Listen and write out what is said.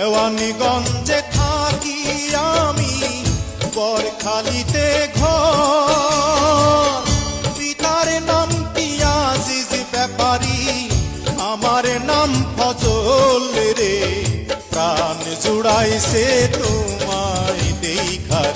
দেওয়ানগঞ্জে থাকি আমি, বরখালিতে ঘর। পিতার নাম পিয়াজিজ ব্যাপারী, আমার নাম ফজল রে। প্রাণ জুড়াইছে তোমায় দেখার